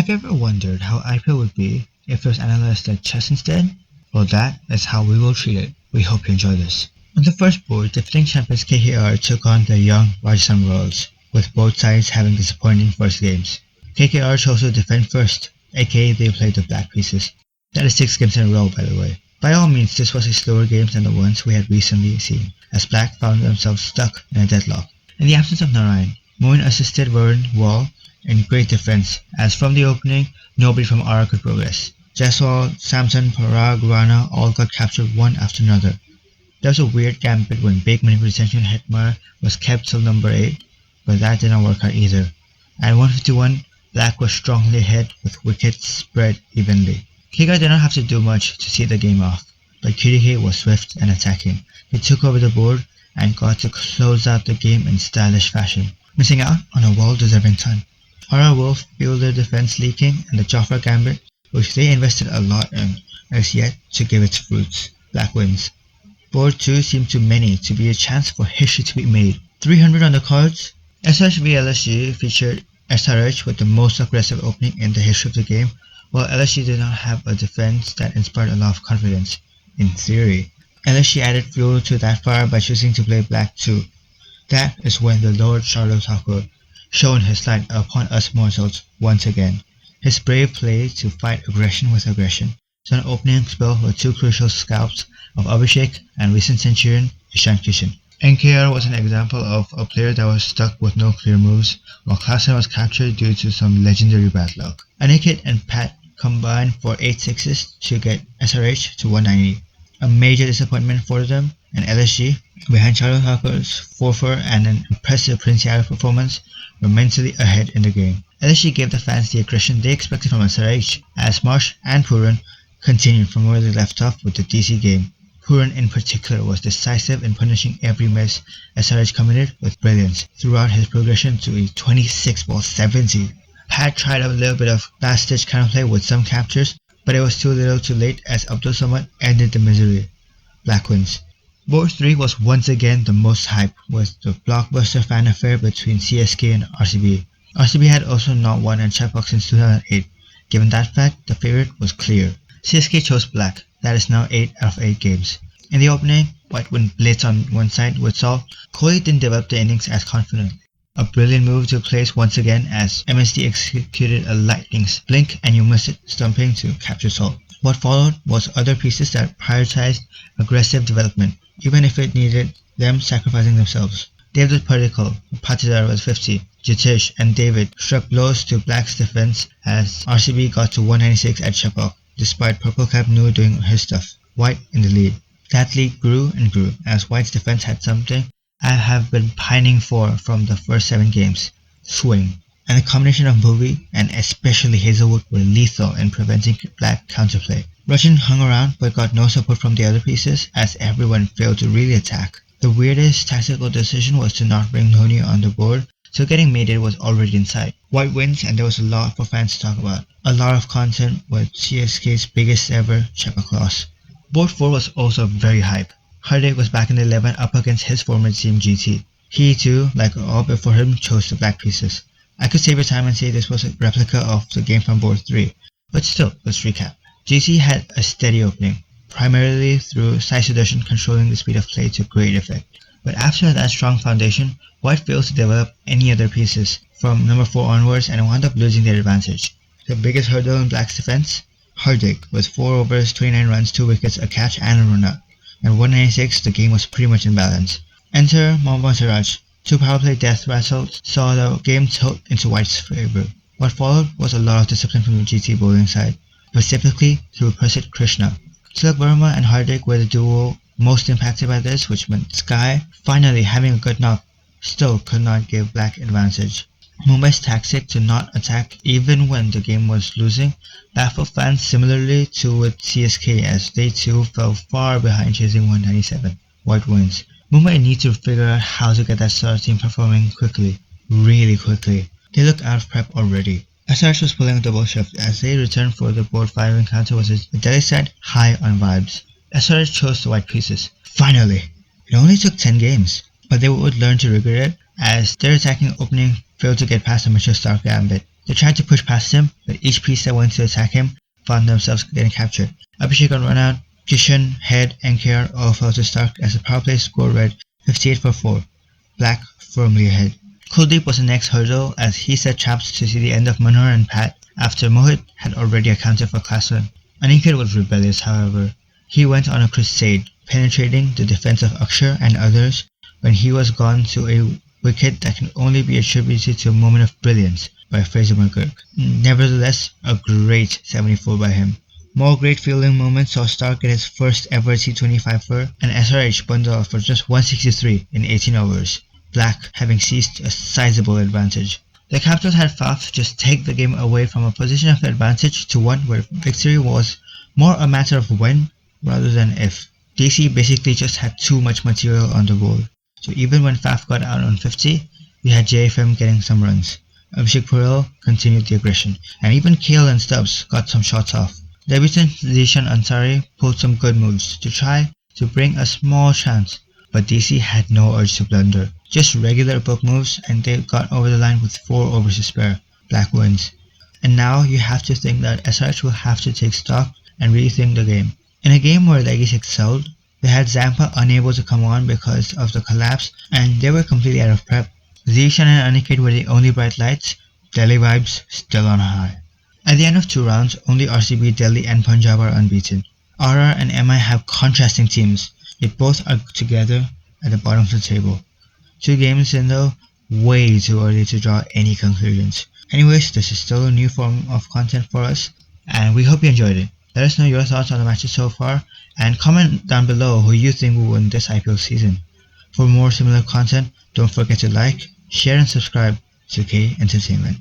Have you ever wondered how IPL would be if it was analyzed like chess instead? Well, that is how we will treat it. We hope you enjoy this. On the first board, defending champions KKR took on the young Rajasthan Royals, with both sides having disappointing first games. KKR chose to defend first, aka they played the black pieces. That is 6 games in a row, by the way. By all means, this was a slower game than the ones we had recently seen, as black found themselves stuck in a deadlock. In the absence of Narayan, Moin assisted Varun Wall in great defense, as from the opening, nobody from Ara could progress. Jaiswal, Samson, Parag, Rana all got captured one after another. There was a weird gambit when big manipulation Hetmar was kept till number 8, but that did not work out either. At 151, Black was strongly ahead with wickets spread evenly. KKR did not have to do much to see the game off, but QDK was swift and attacking. He took over the board and got to close out the game in stylish fashion, missing out on a well-deserving ton. Hara Wolf fielded defense leaking, and the Jafra Gambit, which they invested a lot in, is yet to give its fruits. Black wins. Board 2 seemed to many to be a chance for history to be made. 300 on the cards. SRH v LSG featured SRH with the most aggressive opening in the history of the game, while LSG did not have a defense that inspired a lot of confidence. In theory, LSG added fuel to that fire by choosing to play Black 2. That is when the Lord Charlotte Tucker shone his light upon us mortals once again. His brave play to fight aggression with aggression saw an opening spell with 2 crucial scalps of Abhishek and recent centurion Ishan Kishan. NKR was an example of a player that was stuck with no clear moves, while Klassen was captured due to some legendary bad luck. Aniket and Pat combined for 8 sixes to get SRH to 190. A major disappointment for them, and LSG, behind Charlotte Tucker's 4-4 and an impressive Prince Yadav performance, were mentally ahead in the game. LSG gave the fans the aggression they expected from SRH, as Marsh and Puran continued from where they left off with the DC game. Puran in particular was decisive in punishing every miss SRH committed with brilliance throughout his progression to a 26-ball 70. Pat tried a little bit of last-ditch counterplay with some captures, but it was too little too late as Abdul Samad ended the misery. Black wins. Board 3 was once again the most hype, with the blockbuster fan affair between CSK and RCB. RCB had also not won a checkbox since 2008. Given that fact, the favorite was clear. CSK chose Black. That is now 8 out of 8 games. In the opening, White went blitz on one side with Saul. Kohli didn't develop the innings as confidently. A brilliant move took place once again as MSD executed a lightning blink and you missed it stumping to capture Saul. What followed was other pieces that prioritized aggressive development, even if it needed them sacrificing themselves. David Particle, Patidar was 50, Jitish and David struck blows to Black's defense as RCB got to 196 at Chepauk, despite Purple Cap Nu doing his stuff. White in the lead. That lead grew and grew as White's defense had something I have been pining for from the first 7 games: swing. And the combination of Bhuvi and especially Hazelwood were lethal in preventing Black counterplay. Russian hung around but got no support from the other pieces as everyone failed to really attack. The weirdest tactical decision was to not bring Dhoni on the board, so getting mated was already in sight. White wins and there was a lot for fans to talk about. A lot of content with CSK's biggest ever Chepauk loss. Board 4 was also very hype. Hardik was back in the 11 up against his former team GT. He too, like all before him, chose the black pieces. I could save your time and say this was a replica of the game from Board 3, but still, let's recap. GT had a steady opening, primarily through Sai Sudarshan controlling the speed of play to great effect. But after that strong foundation, White failed to develop any other pieces from number 4 onwards and wound up losing their advantage. The biggest hurdle in Black's defense? Hardik, with 4 overs, 29 runs, 2 wickets, a catch and a run-out. At 196, the game was pretty much in balance. Enter Mohammad Siraj. 2 powerplay death rattles saw the game tilt into White's favour. What followed was a lot of discipline from the GT bowling side, specifically through Prasid Krishna. Tilak Verma and Hardik were the duo most impacted by this, which meant Sky, finally having a good knock, still could not give Black advantage. Mumbai's tactic to not attack even when the game was losing baffled fans similarly to with CSK as they too fell far behind chasing 197. White wins. Mumbai needs to figure out how to get that star team performing quickly, really quickly. They look out of prep already. SRH was pulling a double shift as they returned for the board 5 encounter versus the Delhi side high on vibes. SRH chose the white pieces. Finally! It only took 10 games, but they would learn to regret it as their attacking opening failed to get past the Mitchell Stark gambit. They tried to push past him, but each piece that went to attack him found themselves getting captured. Abhishek got run out, Kishan, Head, and KR all fell to Stark as the power play score read 58 for 4, Black firmly ahead. Kuldeep was the next hurdle as he set traps to see the end of Manohar and Pat after Mohit had already accounted for class 1. Aniket was rebellious, however. He went on a crusade, penetrating the defense of Akshar and others when he was gone to a wicket that can only be attributed to a moment of brilliance by Fraser McGurk. Nevertheless, a great 74 by him. More great fielding moments saw Stark get his first ever T25er and SRH bundle for just 163 in 18 overs, Black having seized a sizable advantage. The captains had Faf just take the game away from a position of advantage to one where victory was more a matter of when rather than if. DC basically just had too much material on the board, so even when Faf got out on 50, we had JFM getting some runs. Abhishek Purell continued the aggression, and even Kale and Stubbs got some shots off. Debutant Zishan Ansari pulled some good moves to try to bring a small chance, but DC had no urge to blunder. Just regular poke moves and they got over the line with 4 overs to spare. Black wins. And now you have to think that SRH will have to take stock and rethink the game. In a game where Leggies excelled, they had Zampa unable to come on because of the collapse and they were completely out of prep. Zishan and Aniket were the only bright lights, Delhi vibes still on high. At the end of 2 rounds, only RCB, Delhi and Punjab are unbeaten. RR and MI have contrasting teams, yet both are together at the bottom of the table. 2 games in though, way too early to draw any conclusions. Anyways, this is still a new form of content for us, and we hope you enjoyed it. Let us know your thoughts on the matches so far, and comment down below who you think will win this IPL season. For more similar content, don't forget to like, share and subscribe to K Entertainment.